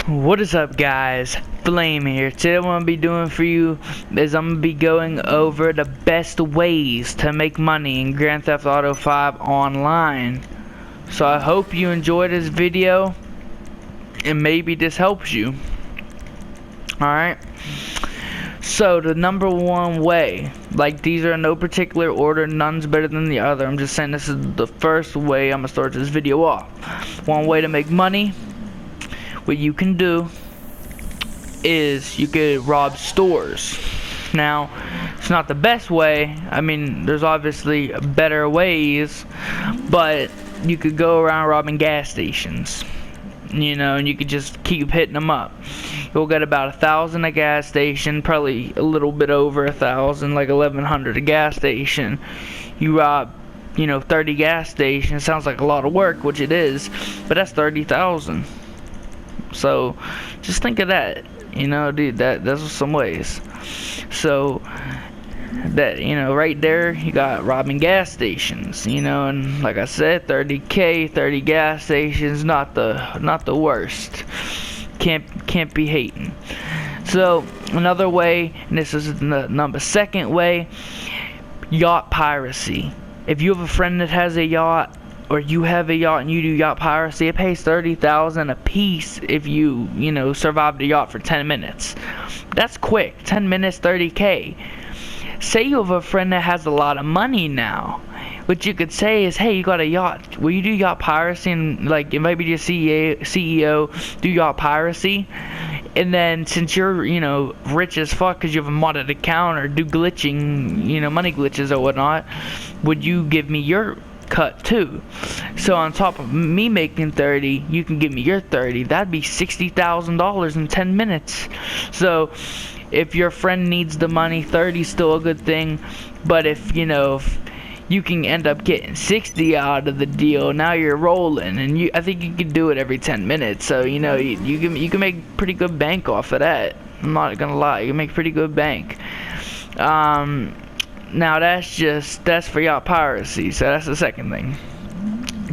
What is up, guys? Flame here. Today what I'm gonna be doing for you is I'm gonna be going over the best ways to make money in Grand Theft Auto 5 online. So I hope you enjoy this video and maybe this helps you. Alright, so the number one way, like these are in no particular order, none's better than the other, I'm just saying this is the first way I'm gonna start this video off. One way to make money, what you can do is you could rob stores. Now, it's not the best way. I mean, there's obviously better ways, but you could go around robbing gas stations, you know, and you could just keep hitting them up. You'll get about 1,000 a gas station, probably a little bit over 1,000, like 1,100 a gas station. You rob, you know, 30 gas stations. Sounds like a lot of work, which it is, but that's 30,000. So just think of that, you know, dude, that's some ways. So that, you know, right there you got robbing gas stations, you know, and like I said, 30K, 30 gas stations, not the worst. Can't be hating. So another way, and this is the second way, yacht piracy. If you have a friend that has a yacht, or you have a yacht and you do yacht piracy, it pays 30,000 a piece if you know, survive the yacht for 10 minutes. That's quick. 10 minutes, 30K. Say you have a friend that has a lot of money now. What you could say is, hey, you got a yacht. Will you do yacht piracy and, like, invite me to your CEO, do yacht piracy? And then, since you're, you know, rich as fuck because you have a modded account or do glitching, you know, money glitches or whatnot, would you give me your cut too? So on top of me making 30, you can give me your 30. That'd be $60,000 in 10 minutes. So if your friend needs the money, 30's still a good thing. But if, you know, if you can end up getting 60 out of the deal, now you're rolling, and I think you can do it every 10 minutes. So, you know, you can make pretty good bank off of that. I'm not gonna lie, you can make pretty good bank. Now that's for yacht piracy, so that's the second thing.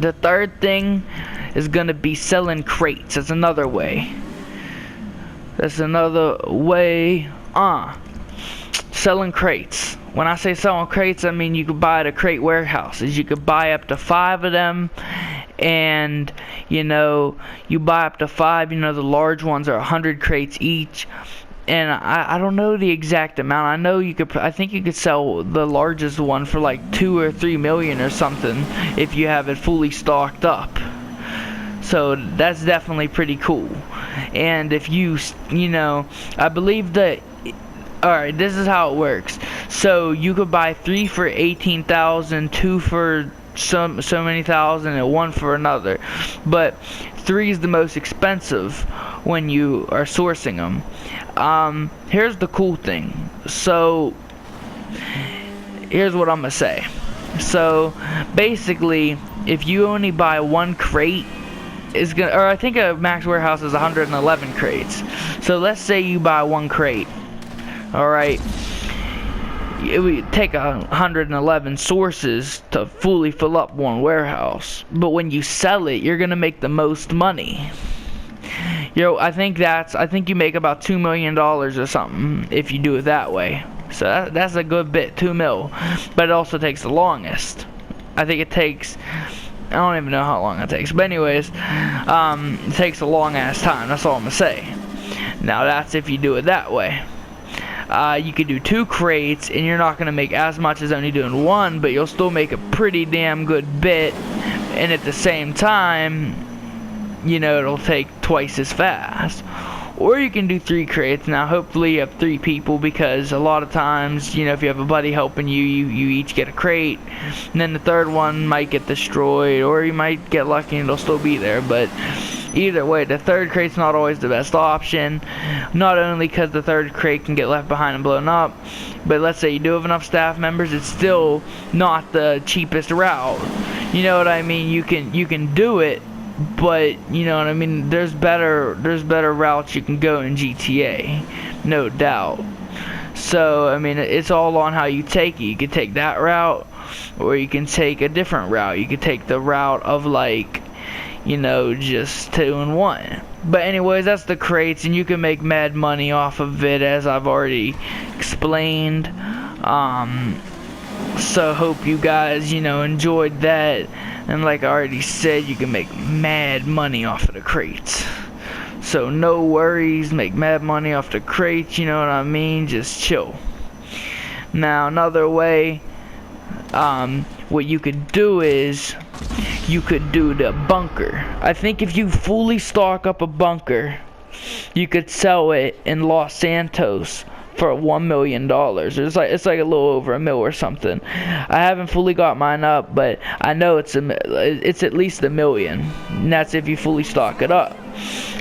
The third thing is gonna be selling crates. That's another way. Selling crates. When I say selling crates, I mean you could buy at a crate warehouses. You could buy up to 5 of them, and you know, you buy up to 5. You know, the large ones are 100 crates each. And I don't know the exact amount. I know I think you could sell the largest one for like 2 or 3 million or something if you have it fully stocked up. So that's definitely pretty cool. And if you know, I believe that, alright, this is how it works. So you could buy 3 for 18,000, 2 for so many thousand, and 1 for another. But 3 is the most expensive when you are sourcing them. Here's the cool thing. So here's what I'm gonna say. So basically, if you only buy 1 crate, is gonna, or I think a max warehouse is 111 crates. So let's say you buy 1 crate. Alright, it would take 111 sources to fully fill up 1 warehouse. But when you sell it, you're gonna make the most money. Yo, I think you make about $2 million or something if you do it that way. So that's a good bit, 2 mil. But it also takes the longest. I think it takes, I don't even know how long it takes. But anyways, it takes a long ass time. That's all I'm gonna say. Now that's if you do it that way. You could do 2 crates, and you're not gonna make as much as only doing 1, but you'll still make a pretty damn good bit. And at the same time, you know, it'll take twice as fast. Or you can do 3 crates. Now hopefully you have 3 people, because a lot of times, you know, if you have a buddy helping you, you each get a crate, and then the third one might get destroyed, or you might get lucky and it'll still be there. But either way, the 3rd crate's not always the best option. Not only because the 3rd crate can get left behind and blown up, but let's say you do have enough staff members, it's still not the cheapest route. You know what I mean? You can do it, but you know what I mean, there's better routes you can go in GTA, no doubt. So I mean, it's all on how you take it. You can take that route, or you can take a different route. You could take the route of, like, you know, just 2 in 1. But anyways, that's the crates, and you can make mad money off of it, as I've already explained. So hope you guys, you know, enjoyed that. And like I already said, you can make mad money off of the crates. So no worries, make mad money off the crates, you know what I mean? Just chill. Now another way, what you could do is, you could do the bunker. I think if you fully stock up a bunker, you could sell it in Los Santos for $1 million. It's like a little over $1 million or something. I haven't fully got mine up, but I know it's at least $1 million. And that's if you fully stock it up.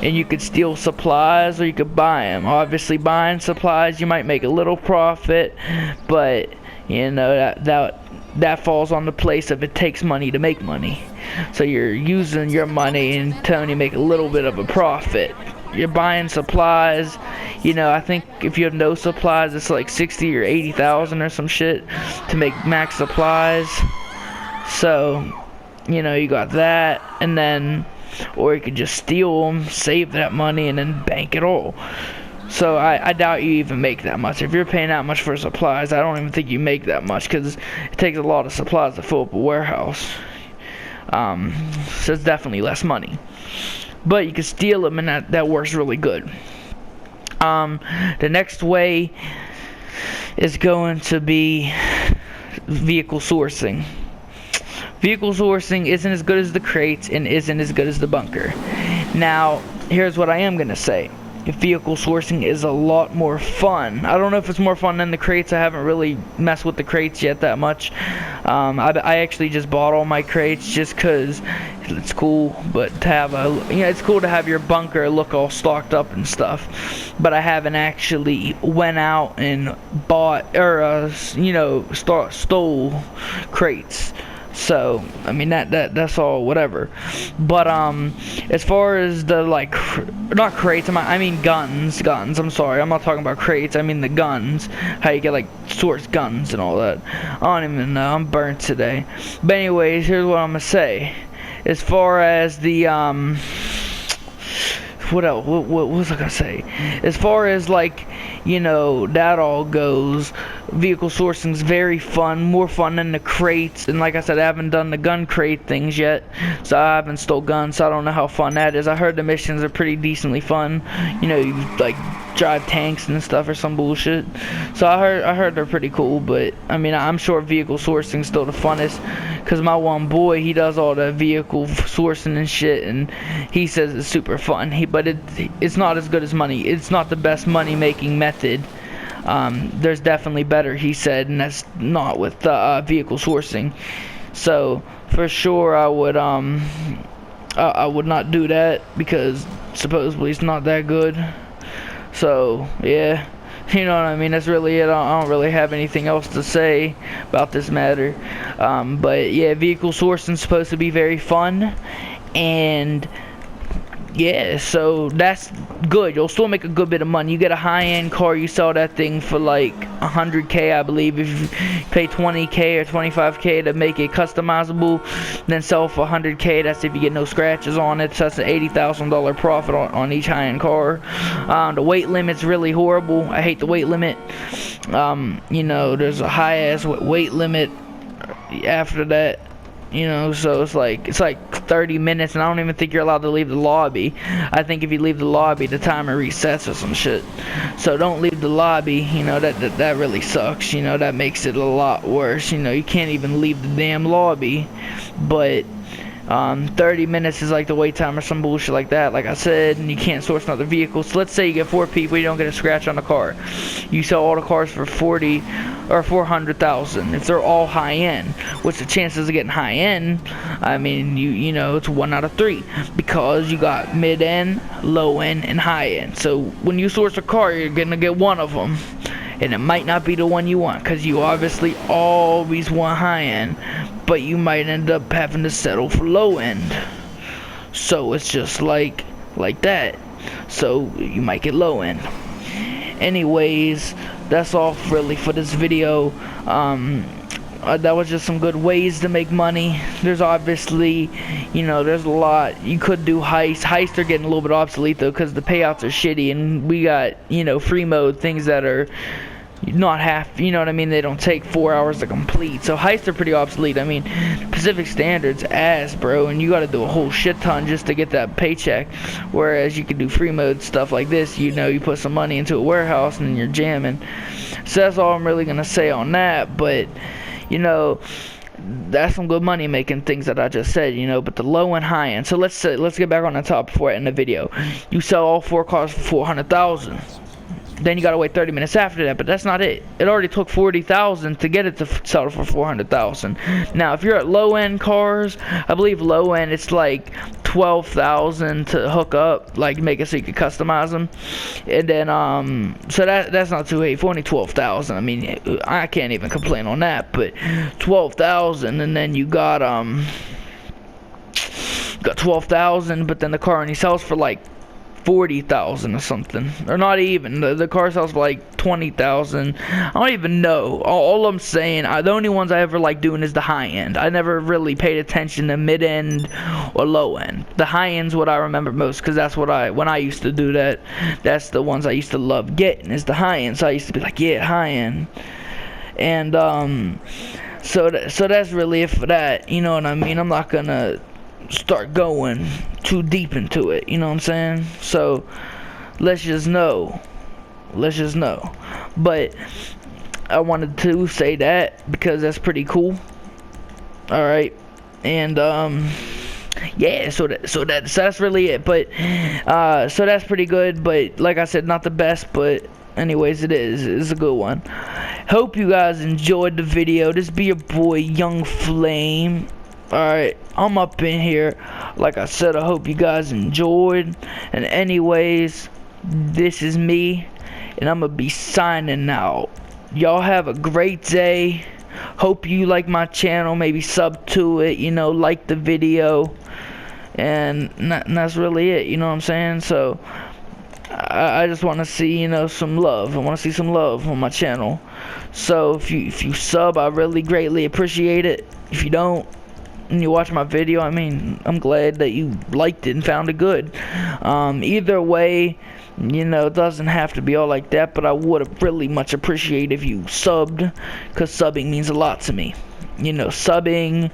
And you could steal supplies, or you could buy them. Obviously, buying supplies, you might make a little profit, but you know that falls on the place of it takes money to make money. So you're using your money and telling you make a little bit of a profit. You're buying supplies, you know, I think if you have no supplies, it's like 60 or 80,000 or some shit to make max supplies. So, you know, you got that, and then, or you could just steal them, save that money, and then bank it all. So I doubt you even make that much. If you're paying that much for supplies, I don't even think you make that much, because it takes a lot of supplies to fill up a warehouse. So it's definitely less money. But you can steal them, and that works really good. The next way is going to be vehicle sourcing. Vehicle sourcing isn't as good as the crates and isn't as good as the bunker. Now, here's what I am going to say. Vehicle sourcing is a lot more fun. I don't know if it's more fun than the crates. I haven't really messed with the crates yet that much. I actually just bought all my crates just because it's cool, but to have it's cool to have your bunker look all stocked up and stuff. But I haven't actually went out and bought or stole crates. So I mean that's all whatever. But as far as the not crates, I mean guns. I'm sorry, I'm not talking about crates. I mean the guns. How you get source guns and all that. I don't even know. I'm burnt today. But anyways, here's what I'm gonna say. As far as the what else? What was I gonna say? As far as that all goes, vehicle sourcing's very fun, more fun than the crates. And like I said, I haven't done the gun crate things yet, so I haven't stole guns, so I don't know how fun that is. I heard the missions are pretty decently fun. You know, you drive tanks and stuff or some bullshit. So I heard they're pretty cool. But I mean, I'm sure vehicle sourcing's still the funnest, cause my one boy, he does all the vehicle sourcing and shit, and he says it's super fun. But it's not as good as money. It's not the best money making method. There's definitely better, he said, and that's not with vehicle sourcing. So for sure I would not do that, because supposedly it's not that good. So yeah, you know what I mean. That's really it. I don't really have anything else to say about this matter. But yeah, vehicle sourcing's supposed to be very fun, and yeah, so that's good. You'll still make a good bit of money. You get a high-end car, you sell that thing for like 100K, I believe. If you pay 20K or 25K to make it customizable, then sell for 100K. That's if you get no scratches on it. So that's an $80,000 profit on each high-end car. The weight limit's really horrible. I hate the weight limit. You know, there's a high-ass weight limit after that. You know, so it's like 30 minutes, and I don't even think you're allowed to leave the lobby. I think if you leave the lobby, the timer resets or some shit. So don't leave the lobby. You know, that really sucks. You know, that makes it a lot worse. You know, you can't even leave the damn lobby. But 30 minutes is like the wait time or some bullshit like that, like I said, and you can't source another vehicle. So let's say you get 4 people, you don't get a scratch on the car. You sell all the cars for 40 or 400,000 if they're all high end. What's the chances of getting high end? I mean, you know, it's 1 out of 3, because you got mid end, low end, and high end. So when you source a car, you're gonna get one of them, and it might not be the one you want, because you obviously always want high end, but you might end up having to settle for low end. So it's just like that. So you might get low end. Anyways, that's all really for this video. That was just some good ways to make money. There's obviously, you know, there's a lot. You could do heists. Heists are getting a little bit obsolete though, because the payouts are shitty, and we got, you know, free mode, things that are not half, you know what I mean, they don't take 4 hours to complete. So heists are pretty obsolete. I mean, Pacific Standard's ass, bro, and you gotta do a whole shit ton just to get that paycheck. Whereas you can do free mode stuff like this, you know, you put some money into a warehouse and you're jamming. So that's all I'm really gonna say on that. But you know, that's some good money making things that I just said, you know. But the low and high end, so let's get back on the top before I end the video. You sell all 4 cars for 400,000. Then you gotta wait 30 minutes after that, but that's not it. It already took 40,000 to get it to sell for 400,000. Now, if you're at low-end cars, I believe low-end it's like 12,000 to hook up, like make it so you can customize them. And then so that's not too heavy. For only 12,000, I mean, I can't even complain on that. But 12,000, and then you got 12,000, but then the car only sells for like 40,000 or something, or not even. The car sells for like 20,000. I don't even know. All I'm saying, the only ones I ever like doing is the high end. I never really paid attention to mid end or low end. The high end's what I remember most, because that's what when I used to do that, that's the ones I used to love getting, is the high end. So I used to be like, yeah, high end. And so that's really it for that, you know what I mean. I'm not gonna start going too deep into it, you know what I'm saying? So let's just know, but I wanted to say that because that's pretty cool. All right, and yeah, so that's really it. But so that's pretty good, but like I said, not the best, but anyways, it's a good one. Hope you guys enjoyed the video. This be your boy Young Flame. Alright, I'm up in here. Like I said, I hope you guys enjoyed. And anyways, this is me, and I'm gonna be signing out. Y'all have a great day. Hope you like my channel. Maybe sub to it, you know, like the video. And that's really it, you know what I'm saying? So I just want to see, you know, some love. I want to see some love on my channel. So if you sub, I really greatly appreciate it. If you don't, and you watch my video, I mean, I'm glad that you liked it and found it good. Either way, you know, it doesn't have to be all like that, but I would have really much appreciated if you subbed, because subbing means a lot to me. You know, subbing,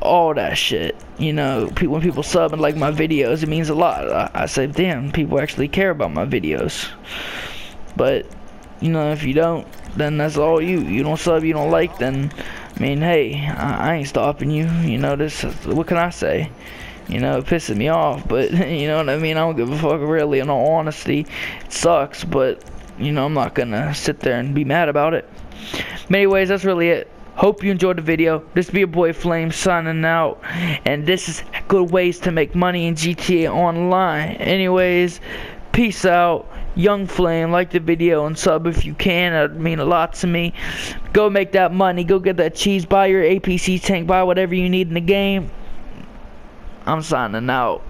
all that shit. You know, when people sub and like my videos, it means a lot. I say, damn, people actually care about my videos. But, you know, if you don't, then that's all you. You don't sub, you don't like, then I mean, hey, I ain't stopping you, you know, what can I say? You know, it pisses me off, but, you know what I mean, I don't give a fuck, really, in all honesty. It sucks, but, you know, I'm not gonna sit there and be mad about it. But anyways, that's really it. Hope you enjoyed the video. This be your boy Flame signing out, and this is good ways to make money in GTA Online. Anyways, peace out. Young Flame, like the video and sub if you can. That would mean a lot to me. Go make that money. Go get that cheese. Buy your APC tank. Buy whatever you need in the game. I'm signing out.